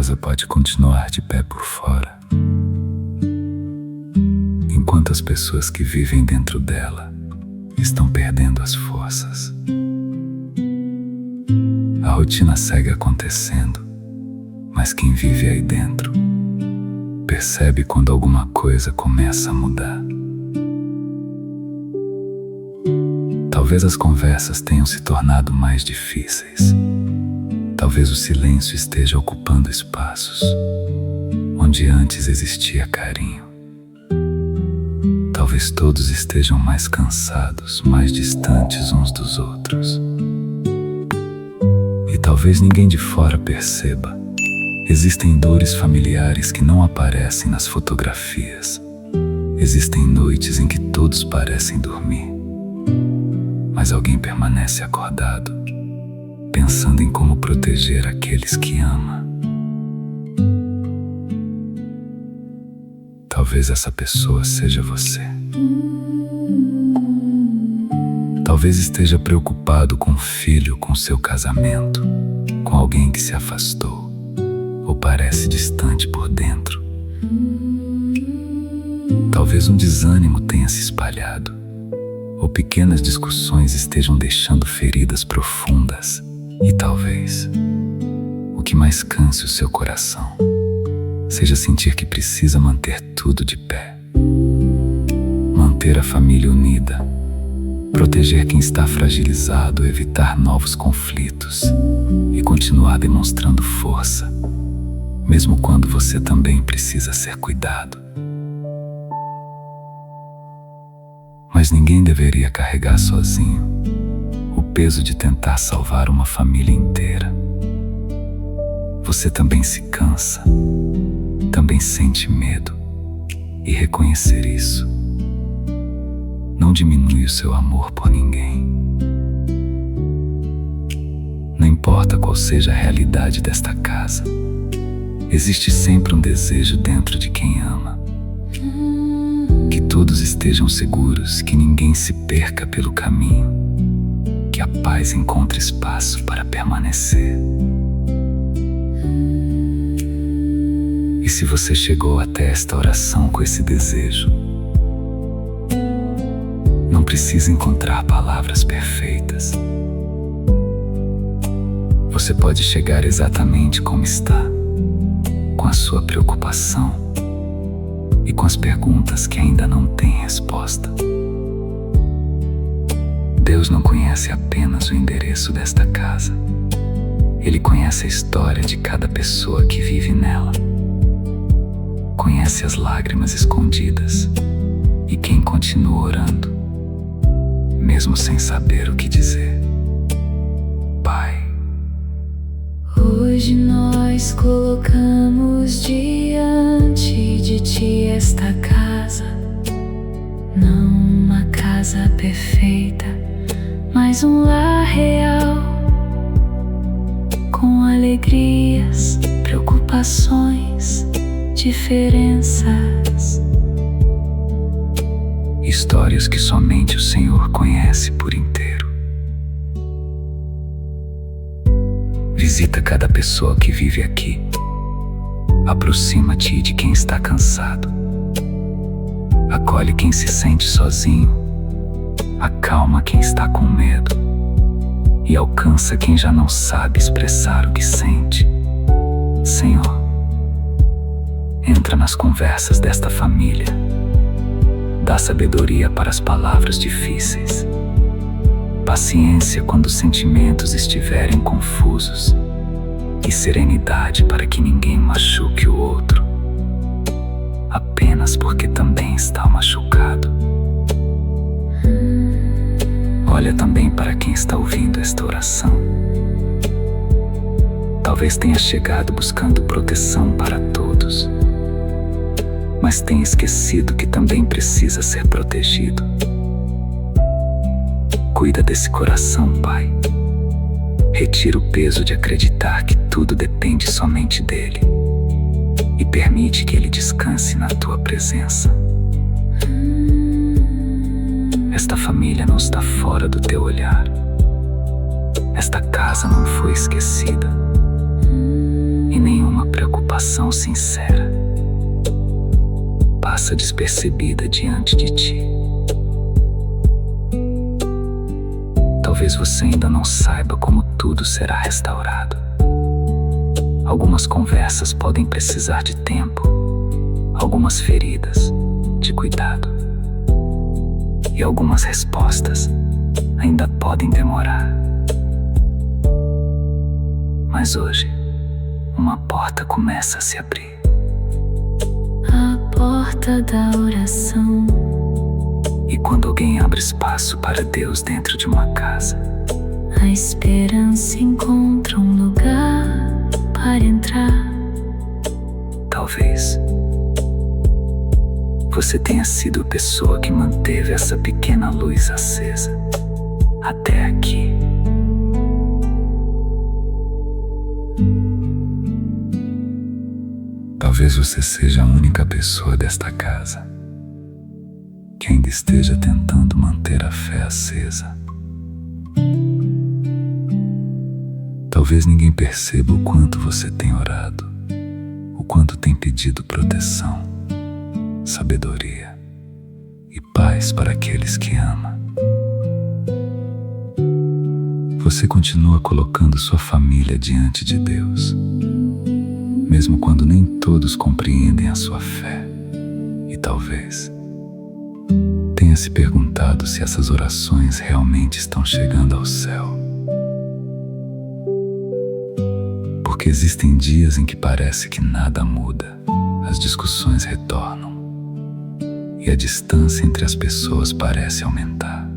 casa pode continuar de pé por fora, enquanto as pessoas que vivem dentro dela estão perdendo as forças. A rotina segue acontecendo, mas quem vive aí dentro percebe quando alguma coisa começa a mudar. Talvez as conversas tenham se tornado mais difíceis. Talvez o silêncio esteja ocupando espaços onde antes existia carinho. Talvez todos estejam mais cansados, mais distantes uns dos outros. E talvez ninguém de fora perceba. Existem dores familiares que não aparecem nas fotografias. Existem noites em que todos parecem dormir, mas alguém permanece acordado, pensando em como proteger aqueles que ama. Talvez essa pessoa seja você. Talvez esteja preocupado com o filho, com seu casamento, com alguém que se afastou ou parece distante por dentro. Talvez um desânimo tenha se espalhado, ou pequenas discussões estejam deixando feridas profundas. E talvez o que mais canse o seu coração seja sentir que precisa manter tudo de pé, manter a família unida, proteger quem está fragilizado, evitar novos conflitos e continuar demonstrando força, mesmo quando você também precisa ser cuidado. Mas ninguém deveria carregar sozinho o peso de tentar salvar uma família inteira. Você também se cansa, também sente medo, e reconhecer isso não diminui o seu amor por ninguém. Não importa qual seja a realidade desta casa, existe sempre um desejo dentro de quem ama. Que todos estejam seguros, que ninguém se perca pelo caminho, que a paz encontre espaço para permanecer. E se você chegou até esta oração com esse desejo, não precisa encontrar palavras perfeitas. Você pode chegar exatamente como está, com a sua preocupação e com as perguntas que ainda não têm resposta. Deus não conhece apenas o endereço desta casa. Ele conhece a história de cada pessoa que vive nela. Conhece as lágrimas escondidas e quem continua orando, mesmo sem saber o que dizer. Pai, hoje nós colocamos diante de Ti esta casa, não uma casa perfeita, mas um lar real, com alegrias, preocupações, diferenças. Histórias que somente o Senhor conhece por inteiro. Visita cada pessoa que vive aqui. Aproxima-te de quem está cansado. Acolhe quem se sente sozinho. Acalma quem está com medo. E alcança quem já não sabe expressar o que sente. Senhor, entra nas conversas desta família. Dá sabedoria para as palavras difíceis, paciência quando os sentimentos estiverem confusos e serenidade para que ninguém machuque o outro, apenas porque também está machucado. Olha também para quem está ouvindo esta oração. Talvez tenha chegado buscando proteção para todos, mas tem esquecido que também precisa ser protegido. Cuida desse coração, Pai. Retira o peso de acreditar que tudo depende somente dele e permite que ele descanse na tua presença. Esta família não está fora do teu olhar. Esta casa não foi esquecida e nenhuma preocupação situação sincera passa despercebida diante de ti. Talvez você ainda não saiba como tudo será restaurado. Algumas conversas podem precisar de tempo, algumas feridas de cuidado, e algumas respostas ainda podem demorar. Mas hoje, uma porta começa a se abrir. A porta da oração. E quando alguém abre espaço para Deus dentro de uma casa, a esperança encontra um lugar para entrar. Talvez você tenha sido a pessoa que manteve essa pequena luz acesa até aqui. Talvez você seja a única pessoa desta casa que ainda esteja tentando manter a fé acesa. Talvez ninguém perceba o quanto você tem orado, o quanto tem pedido proteção, sabedoria e paz para aqueles que ama. Você continua colocando sua família diante de Deus, mesmo quando nem todos compreendem a sua fé, e talvez tenha se perguntado se essas orações realmente estão chegando ao céu. Porque existem dias em que parece que nada muda, as discussões retornam e a distância entre as pessoas parece aumentar.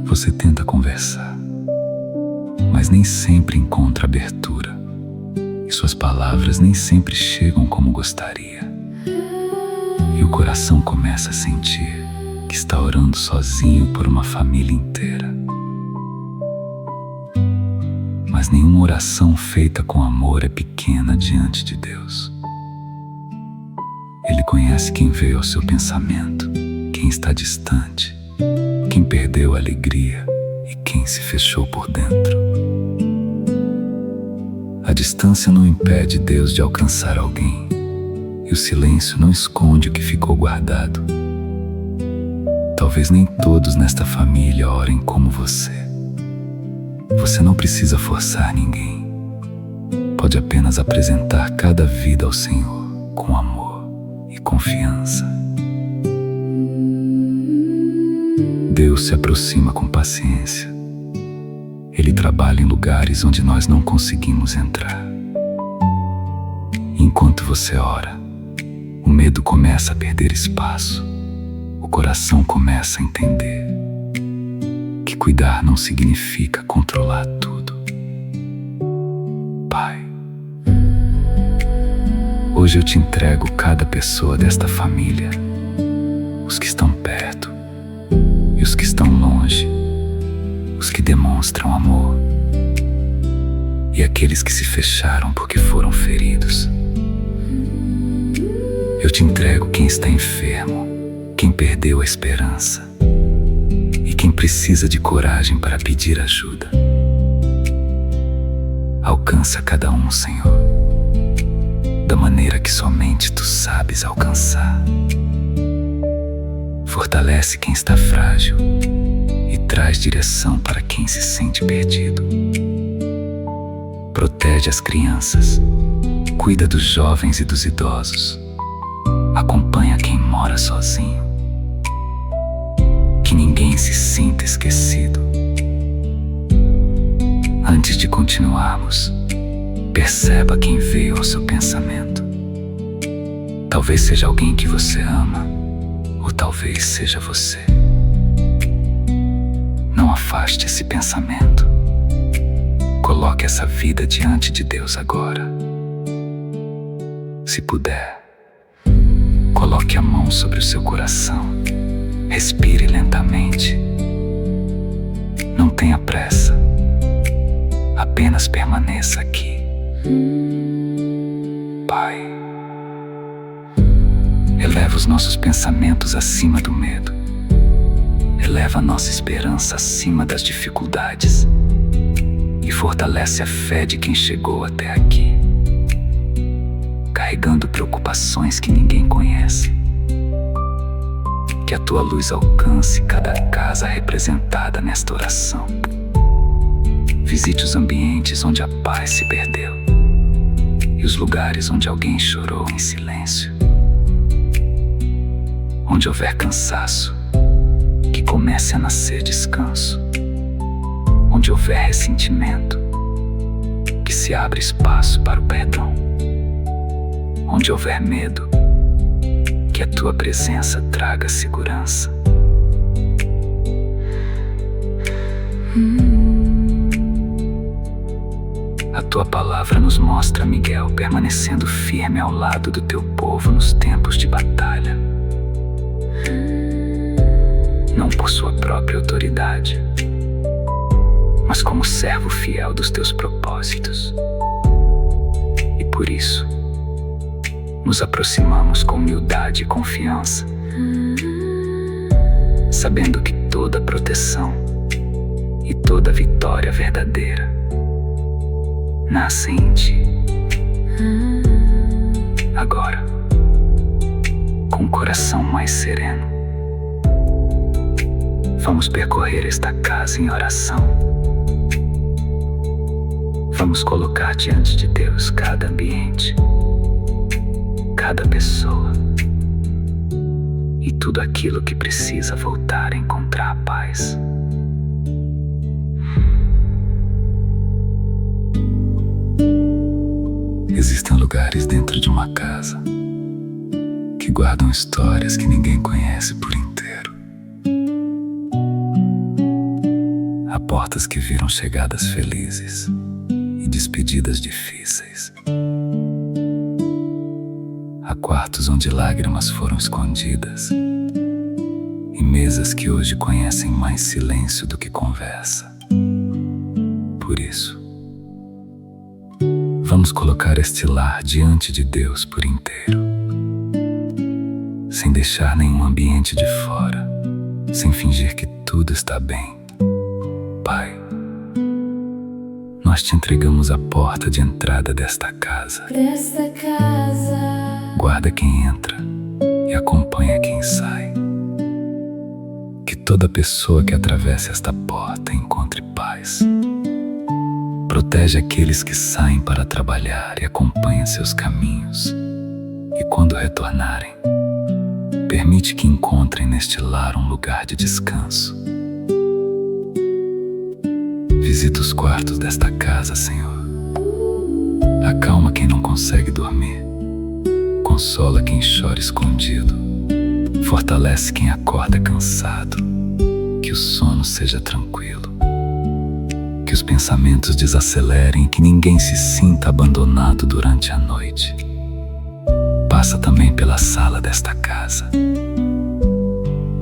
Você tenta conversar, mas nem sempre encontra abertura, e suas palavras nem sempre chegam como gostaria. E o coração começa a sentir que está orando sozinho por uma família inteira. Mas nenhuma oração feita com amor é pequena diante de Deus. Ele conhece quem veio ao seu pensamento, quem está distante, quem perdeu a alegria e quem se fechou por dentro. A distância não impede Deus de alcançar alguém, e o silêncio não esconde o que ficou guardado. Talvez nem todos nesta família orem como você. Você não precisa forçar ninguém. Pode apenas apresentar cada vida ao Senhor com amor e confiança. Deus se aproxima com paciência. Ele trabalha em lugares onde nós não conseguimos entrar. Enquanto você ora, o medo começa a perder espaço. O coração começa a entender que cuidar não significa controlar tudo. Pai, hoje eu te entrego cada pessoa desta família, os que estão perto e os que estão longe, os que demonstram amor e aqueles que se fecharam porque foram feridos. Eu te entrego quem está enfermo, quem perdeu a esperança e quem precisa de coragem para pedir ajuda. Alcança cada um, Senhor, da maneira que somente Tu sabes alcançar. Fortalece quem está frágil e traz direção para quem se sente perdido. Protege as crianças, cuida dos jovens e dos idosos. Acompanha quem mora sozinho. Que ninguém se sinta esquecido. Antes de continuarmos, perceba quem veio ao seu pensamento. Talvez seja alguém que você ama, ou talvez seja você. Não afaste esse pensamento. Coloque essa vida diante de Deus agora. Se puder, coloque a mão sobre o seu coração. Respire lentamente. Não tenha pressa. Apenas permaneça aqui. Pai, eleva os nossos pensamentos acima do medo. Eleva a nossa esperança acima das dificuldades. E fortalece a fé de quem chegou até aqui. carregando preocupações que ninguém conhece. Que a tua luz alcance cada casa representada nesta oração. Visite os ambientes onde a paz se perdeu e os lugares onde alguém chorou em silêncio. Onde houver cansaço, que comece a nascer descanso. Onde houver ressentimento, que se abra espaço para o perdão. Onde houver medo, que a tua presença traga segurança. A tua palavra nos mostra Miguel permanecendo firme ao lado do teu povo nos tempos de batalha. Não por sua própria autoridade, mas como servo fiel dos teus propósitos. E por isso, nos aproximamos com humildade e confiança, sabendo que toda proteção e toda vitória verdadeira nascem em ti. Agora, com o coração mais sereno, vamos percorrer esta casa em oração. Vamos colocar diante de Deus cada ambiente, cada pessoa e tudo aquilo que precisa voltar a encontrar a paz. Existem lugares dentro de uma casa que guardam histórias que ninguém conhece por inteiro. Há portas que viram chegadas felizes e despedidas difíceis. Há quartos onde lágrimas foram escondidas e mesas que hoje conhecem mais silêncio do que conversa. Por isso, vamos colocar este lar diante de Deus por inteiro, sem deixar nenhum ambiente de fora, sem fingir que tudo está bem. Pai, nós te entregamos a porta de entrada desta casa. Guarda quem entra e acompanha quem sai. Que toda pessoa que atravesse esta porta encontre paz. Protege aqueles que saem para trabalhar e acompanha seus caminhos. E quando retornarem, permite que encontrem neste lar um lugar de descanso. Visita os quartos desta casa, Senhor. Acalma quem não consegue dormir. Consola quem chora escondido. Fortalece quem acorda cansado. Que o sono seja tranquilo. Que os pensamentos desacelerem e que ninguém se sinta abandonado durante a noite. Passa também pela sala desta casa.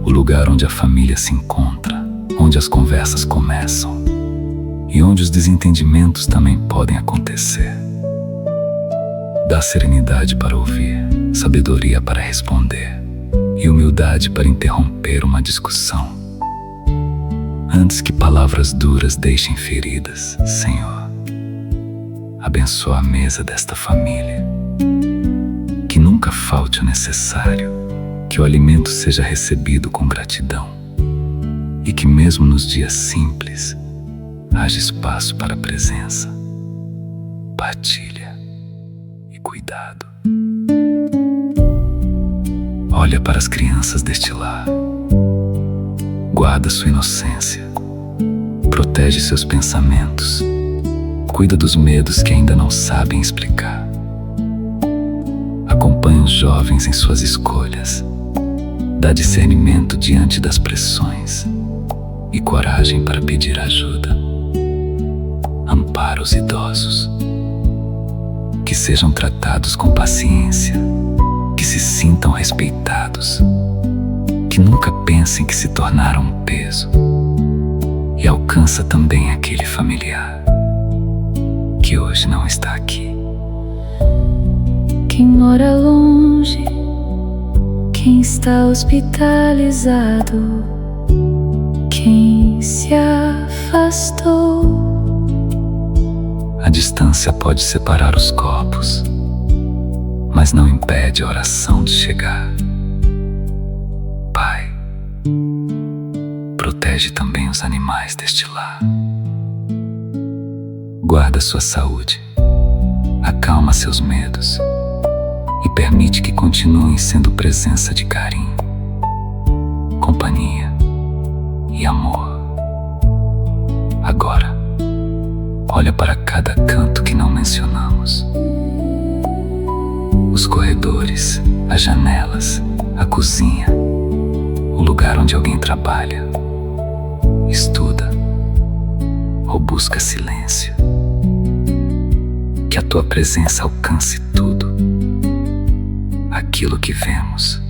O lugar onde a família se encontra, onde as conversas começam e onde os desentendimentos também podem acontecer. Dá serenidade para ouvir, sabedoria para responder e humildade para interromper uma discussão. Antes que palavras duras deixem feridas, Senhor, abençoa a mesa desta família. Que nunca falte o necessário, que o alimento seja recebido com gratidão e que mesmo nos dias simples, haja espaço para a presença, partilha e cuidado. Olha para as crianças deste lar. Guarda sua inocência. Protege seus pensamentos. Cuida dos medos que ainda não sabem explicar. Acompanha os jovens em suas escolhas. Dá discernimento diante das pressões e coragem para pedir ajuda. Ampara os idosos. Que sejam tratados com paciência. Que se sintam respeitados. Que nunca pensem que se tornaram um peso. E alcança também aquele familiar que hoje não está aqui. Quem mora longe, quem está hospitalizado, quem se afastou. A distância pode separar os corpos, mas não impede a oração de chegar. Pai, protege também os animais deste lar. Guarda sua saúde, acalma seus medos e permite que continuem sendo presença de carinho, companhia e amor. Agora, olha para cada canto que não mencionamos. Os corredores, as janelas, a cozinha, o lugar onde alguém trabalha, estuda ou busca silêncio. Que a tua presença alcance tudo, aquilo que vemos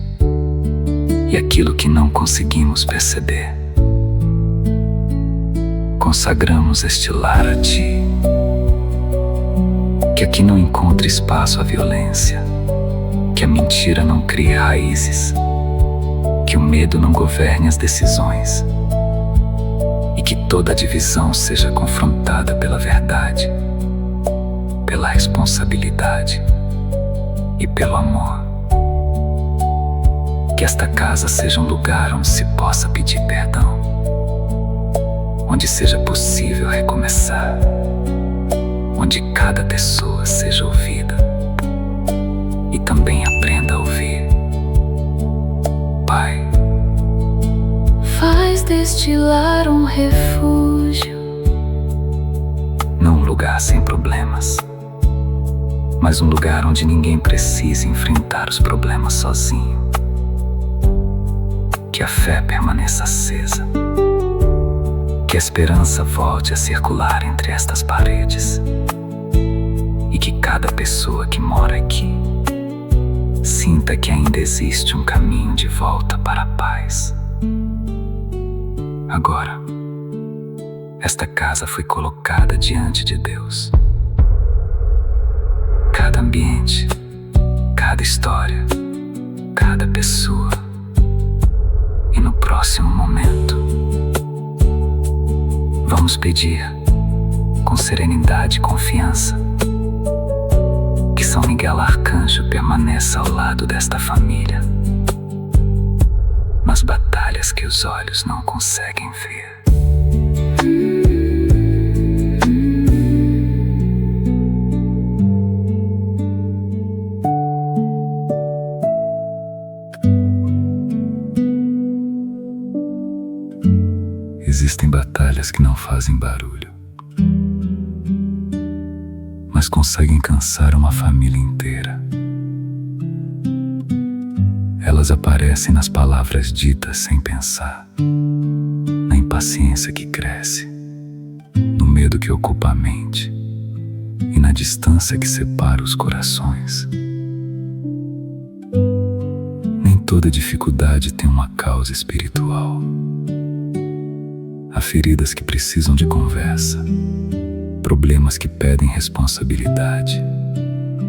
e aquilo que não conseguimos perceber. Consagramos este lar a Ti. Que aqui não encontre espaço à violência, que a mentira não crie raízes, que o medo não governe as decisões e que toda divisão seja confrontada pela verdade, pela responsabilidade e pelo amor. Que esta casa seja um lugar onde se possa pedir perdão, onde seja possível recomeçar, onde cada pessoa seja ouvida e também aprenda a ouvir. Pai, faz deste lar um refúgio, não um lugar sem problemas, mas um lugar onde ninguém precise enfrentar os problemas sozinho. Que a fé permaneça acesa, que a esperança volte a circular entre estas paredes e que cada pessoa que mora aqui sinta que ainda existe um caminho de volta para a paz. Agora, esta casa foi colocada diante de Deus. Cada ambiente, cada história, cada pessoa. E no próximo momento, vamos pedir, com serenidade e confiança, que São Miguel Arcanjo permaneça ao lado desta família, nas batalhas que os olhos não conseguem ver. Existem batalhas que não fazem barulho, mas conseguem cansar uma família inteira. Elas aparecem nas palavras ditas sem pensar, na impaciência que cresce, no medo que ocupa a mente e na distância que separa os corações. Nem toda dificuldade tem uma causa espiritual. Há feridas que precisam de conversa, problemas que pedem responsabilidade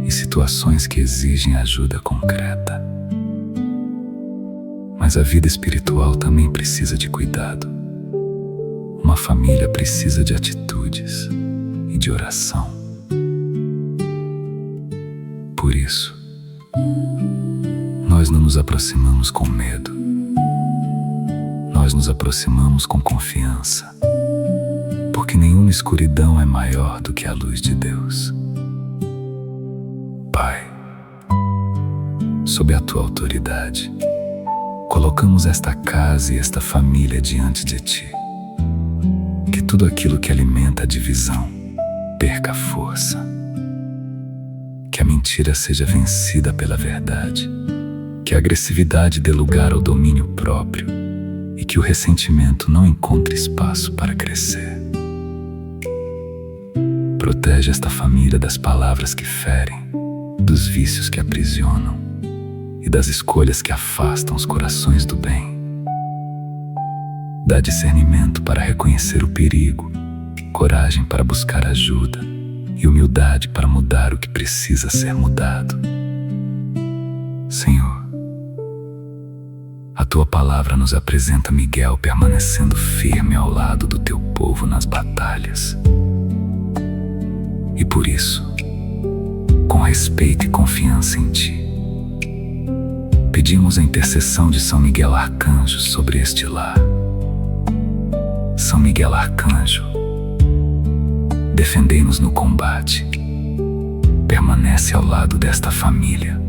e situações que exigem ajuda concreta. Mas a vida espiritual também precisa de cuidado. Uma família precisa de atitudes e de oração. Por isso, nós não nos aproximamos com medo. Nós nos aproximamos com confiança, porque nenhuma escuridão é maior do que a luz de Deus. Pai, sob a Tua autoridade, colocamos esta casa e esta família diante de Ti. Que tudo aquilo que alimenta a divisão perca a força. Que a mentira seja vencida pela verdade. Que a agressividade dê lugar ao domínio próprio. E que o ressentimento não encontre espaço para crescer. Protege esta família das palavras que ferem, dos vícios que aprisionam e das escolhas que afastam os corações do bem. Dá discernimento para reconhecer o perigo, coragem para buscar ajuda e humildade para mudar o que precisa ser mudado. Senhor, a Tua palavra nos apresenta Miguel permanecendo firme ao lado do Teu povo nas batalhas. E por isso, com respeito e confiança em Ti. Pedimos a intercessão de São Miguel Arcanjo sobre este lar. São Miguel Arcanjo, defendei-nos no combate. Permanece ao lado desta família,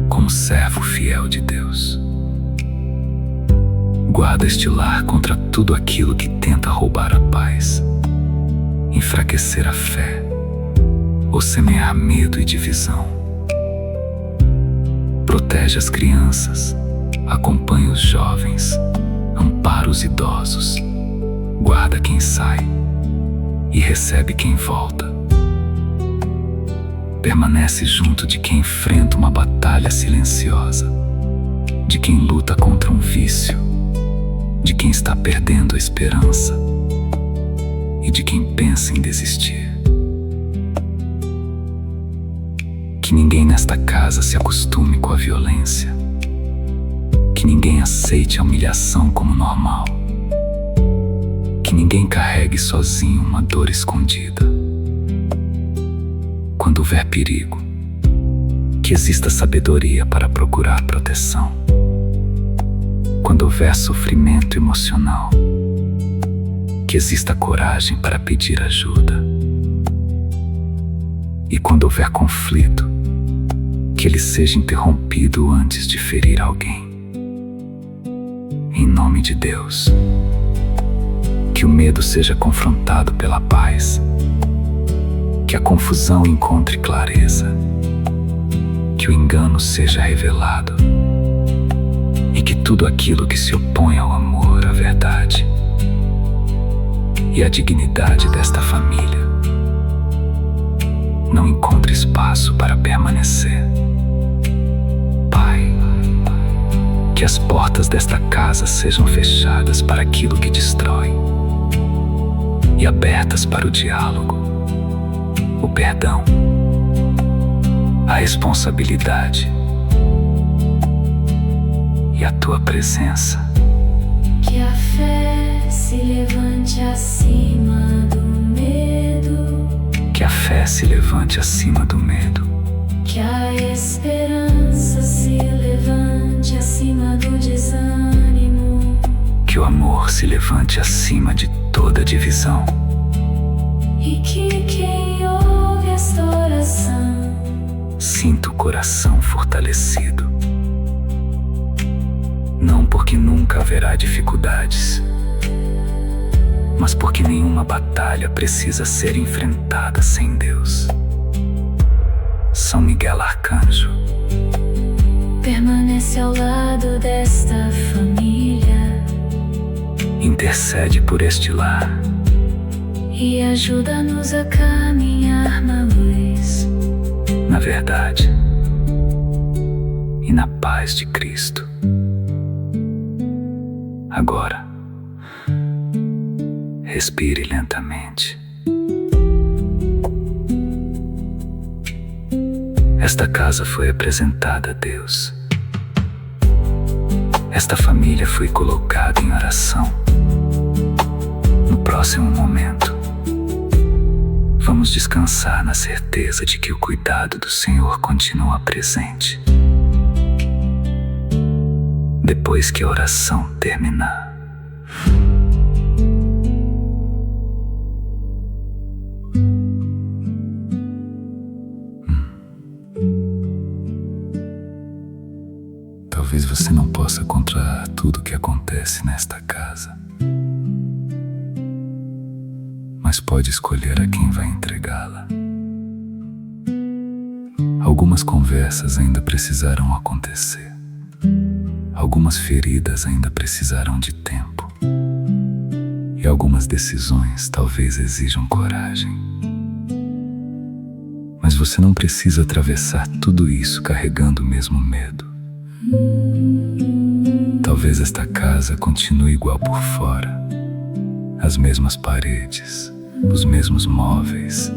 como servo fiel de Deus. Guarda este lar contra tudo aquilo que tenta roubar a paz, enfraquecer a fé ou semear medo e divisão. Protege as crianças, acompanha os jovens, ampara os idosos, guarda quem sai e recebe quem volta. Permanece junto de quem enfrenta uma batalha silenciosa, de quem luta contra um vício, de quem está perdendo a esperança e de quem pensa em desistir. Que ninguém nesta casa se acostume com a violência, que ninguém aceite a humilhação como normal, que ninguém carregue sozinho uma dor escondida. Quando houver perigo, que exista sabedoria para procurar proteção. Quando houver sofrimento emocional, que exista coragem para pedir ajuda. E quando houver conflito, que ele seja interrompido antes de ferir alguém. Em nome de Deus, que o medo seja confrontado pela paz, que a confusão encontre clareza, que o engano seja revelado e que tudo aquilo que se opõe ao amor, à verdade e à dignidade desta família não encontre espaço para permanecer. Pai, que as portas desta casa sejam fechadas para aquilo que destrói e abertas para o diálogo, o perdão, a responsabilidade e a Tua presença. Que a fé se levante acima do medo, que a fé se levante acima do medo, que a esperança se levante acima do desânimo, que o amor se levante acima de toda divisão, e que quem ouve esta oração sinta o coração fortalecido. Não porque nunca haverá dificuldades, mas porque nenhuma batalha precisa ser enfrentada sem Deus. São Miguel Arcanjo, permanece ao lado desta família, intercede por este lar e ajuda-nos a caminhar na luz, na verdade e na paz de Cristo. Agora, respire lentamente. Esta casa foi apresentada a Deus. Esta família foi colocada em oração. No próximo momento, vamos descansar na certeza de que o cuidado do Senhor continua presente. Depois que a oração terminar, talvez você não possa controlar tudo o que acontece nesta casa, mas pode escolher a quem vai entregá-la. Algumas conversas ainda precisarão acontecer. Algumas feridas ainda precisarão de tempo. E algumas decisões talvez exijam coragem. Mas você não precisa atravessar tudo isso carregando o mesmo medo. Talvez esta casa continue igual por fora. As mesmas paredes, os mesmos móveis,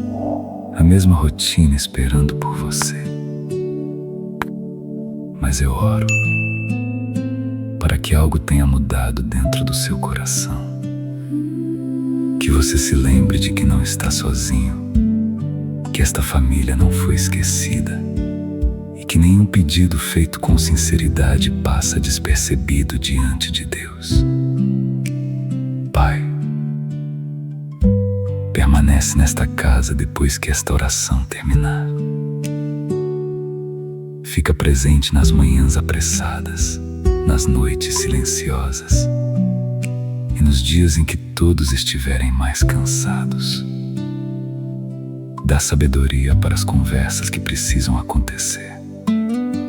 a mesma rotina esperando por você. Mas eu oro para que algo tenha mudado dentro do seu coração. Que você se lembre de que não está sozinho, que esta família não foi esquecida e que nenhum pedido feito com sinceridade passa despercebido diante de Deus. Pai, permanece nesta casa depois que esta oração terminar. Fica presente nas manhãs apressadas, nas noites silenciosas e nos dias em que todos estiverem mais cansados. Dá sabedoria para as conversas que precisam acontecer.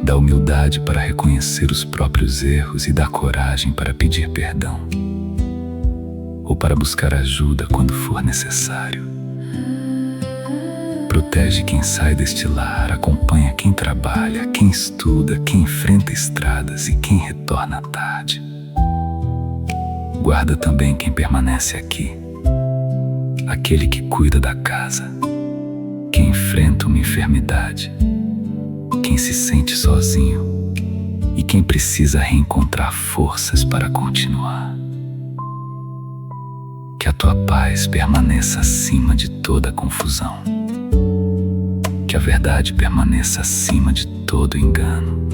Dá humildade para reconhecer os próprios erros e dá coragem para pedir perdão ou para buscar ajuda quando for necessário. Protege quem sai deste lar, acompanha quem trabalha, quem estuda, quem enfrenta estradas e quem retorna à tarde. Guarda também quem permanece aqui, aquele que cuida da casa, quem enfrenta uma enfermidade, quem se sente sozinho e quem precisa reencontrar forças para continuar. Que a tua paz permaneça acima de toda confusão. Que a verdade permaneça acima de todo engano.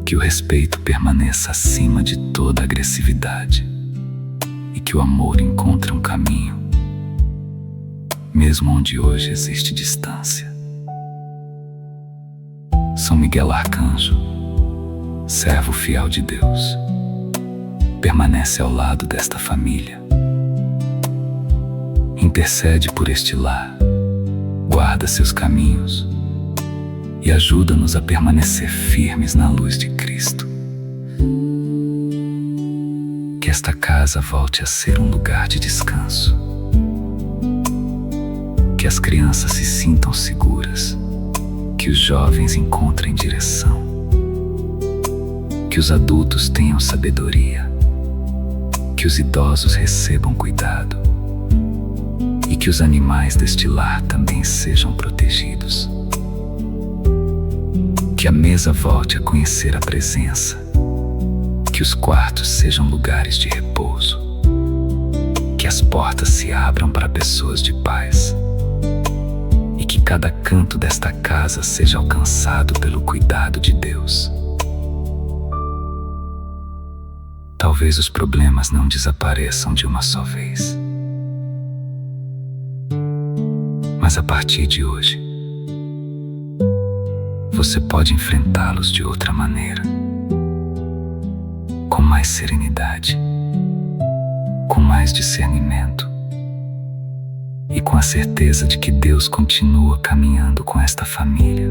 Que o respeito permaneça acima de toda agressividade. E que o amor encontre um caminho, mesmo onde hoje existe distância. São Miguel Arcanjo, servo fiel de Deus, permanece ao lado desta família. Intercede por este lar, guarda seus caminhos e ajuda-nos a permanecer firmes na luz de Cristo. Que esta casa volte a ser um lugar de descanso. Que as crianças se sintam seguras. Que os jovens encontrem direção. Que os adultos tenham sabedoria. Que os idosos recebam cuidado. E que os animais deste lar também sejam protegidos. Que a mesa volte a conhecer a presença. Que os quartos sejam lugares de repouso. Que as portas se abram para pessoas de paz. E que cada canto desta casa seja alcançado pelo cuidado de Deus. Talvez os problemas não desapareçam de uma só vez. Mas a partir de hoje, você pode enfrentá-los de outra maneira, com mais serenidade, com mais discernimento e com a certeza de que Deus continua caminhando com esta família.